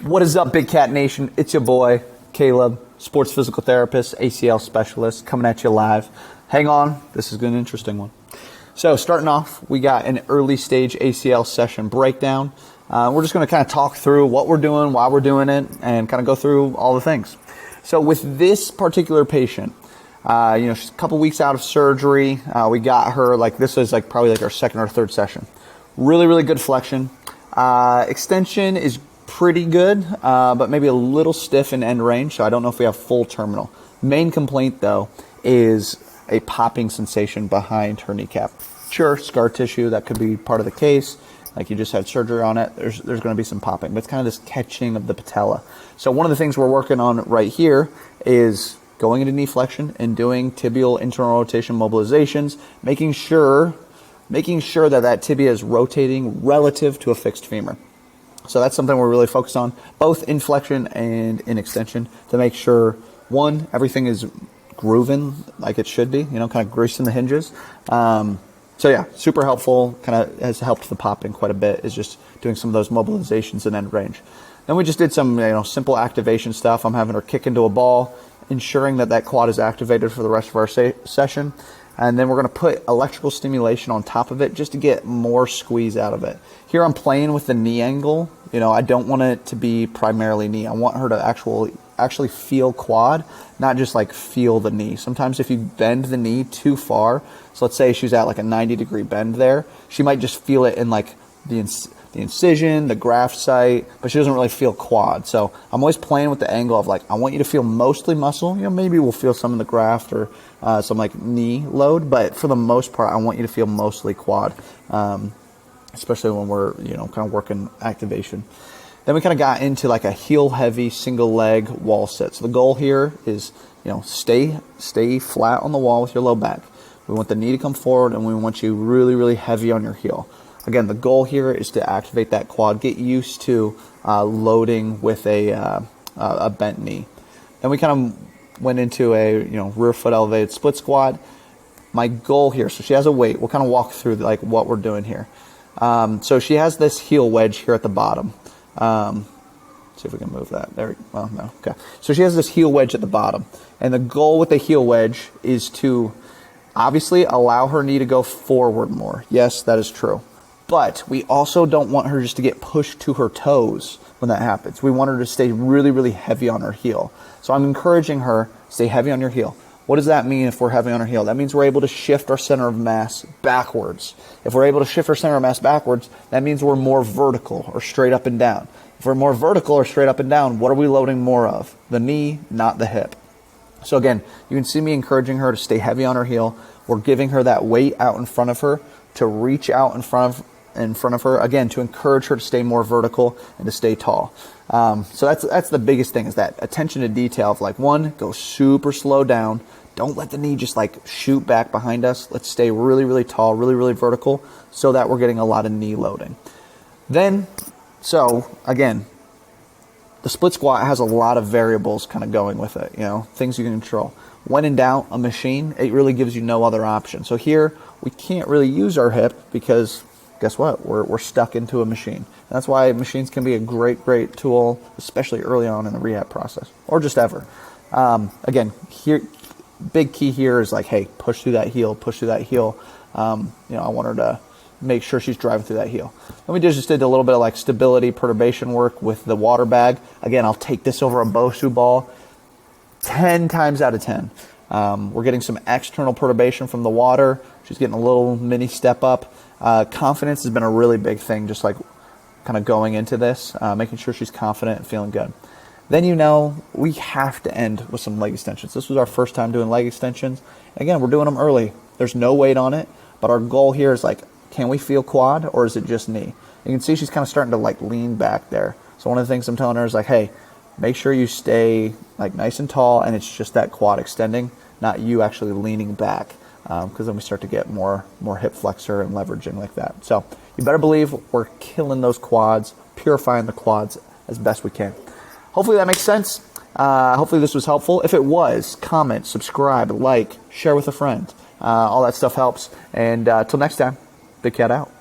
What is up, Big Cat Nation? It's your boy, Caleb, sports physical therapist, ACL specialist, coming at you live. Hang on, this is an interesting one. So starting off, we got an early stage ACL session breakdown. We're just going to kind of talk through what we're doing, why we're doing it, and kind of go through all the things. So with this particular patient, she's a couple weeks out of surgery. We got her, this is probably our second or third session. Really, really good flexion. Extension is pretty good, but maybe a little stiff in end range, so I don't know if we have full terminal. Main complaint, though, is a popping sensation behind her kneecap. Sure, scar tissue, that could be part of the case. Like you just had surgery on it, there's going to be some popping, but it's kind of this catching of the patella. So one of the things we're working on right here is going into knee flexion and doing tibial internal rotation mobilizations, making sure that tibia is rotating relative to a fixed femur. So that's something we're really focused on, both in flexion and in extension, to make sure, one, everything is grooving like it should be, kind of greasing the hinges. So yeah, super helpful, kind of has helped the popping quite a bit, is just doing some of those mobilizations and end range. Then we just did some simple activation stuff. I'm having her kick into a ball, ensuring that quad is activated for the rest of our session. And then we're going to put electrical stimulation on top of it just to get more squeeze out of it. Here I'm playing with the knee angle. I don't want it to be primarily knee. I want her to actually feel quad, not just feel the knee. Sometimes if you bend the knee too far, so let's say she's at a 90-degree bend there, she might just feel it in the incision, the graft site, but she doesn't really feel quad. So I'm always playing with the angle of I want you to feel mostly muscle. Maybe we'll feel some in the graft or some knee load, but for the most part, I want you to feel mostly quad, especially when we're kind of working activation. Then we kind of got into a heel heavy single leg wall sit. So the goal here is stay flat on the wall with your low back. We want the knee to come forward, and we want you really, really heavy on your heel. Again, the goal here is to activate that quad, get used to loading with a bent knee. Then we kind of went into a rear foot elevated split squat. My goal here, so she has a weight. We'll kind of walk through what we're doing here. So she has this heel wedge here at the bottom. See if we can move that. There. Well, no. Okay. So she has this heel wedge at the bottom, and the goal with the heel wedge is to obviously allow her knee to go forward more. Yes, that is true. But we also don't want her just to get pushed to her toes when that happens. We want her to stay really, really heavy on her heel. So I'm encouraging her, stay heavy on your heel. What does that mean if we're heavy on our heel? That means we're able to shift our center of mass backwards. If we're able to shift our center of mass backwards, that means we're more vertical or straight up and down. If we're more vertical or straight up and down, what are we loading more of? The knee, not the hip. So again, you can see me encouraging her to stay heavy on her heel. We're giving her that weight out in front of her to reach out in front of her, again, to encourage her to stay more vertical and to stay tall. So that's the biggest thing, is that attention to detail of one, go super slow down. Don't let the knee just shoot back behind us. Let's stay really, really tall, really, really vertical, so that we're getting a lot of knee loading. Then, so again, the split squat has a lot of variables kind of going with it, things you can control. When in doubt, a machine, it really gives you no other option. So here, we can't really use our hip because guess what? We're stuck into a machine. That's why machines can be a great, great tool, especially early on in the rehab process, or just ever. Again, here, big key here is hey, push through that heel, push through that heel. I want her to make sure she's driving through that heel. Then we just did a little bit of stability perturbation work with the water bag. Again, I'll take this over a Bosu ball 10 times out of 10. We're getting some external perturbation from the water. She's getting a little mini step up. Confidence has been a really big thing, just kind of going into this, making sure she's confident and feeling good. Then we have to end with some leg extensions. This was our first time doing leg extensions. Again, we're doing them early. There's no weight on it, but our goal here is can we feel quad, or is it just knee? You can see she's kind of starting to lean back there. So one of the things I'm telling her is hey, make sure you stay nice and tall, and it's just that quad extending, not you actually leaning back, because then we start to get more hip flexor and leveraging like that. So you better believe we're killing those quads, purifying the quads as best we can. Hopefully that makes sense. Hopefully this was helpful. If it was, comment, subscribe, share with a friend. All that stuff helps. And till next time, Big Cat out.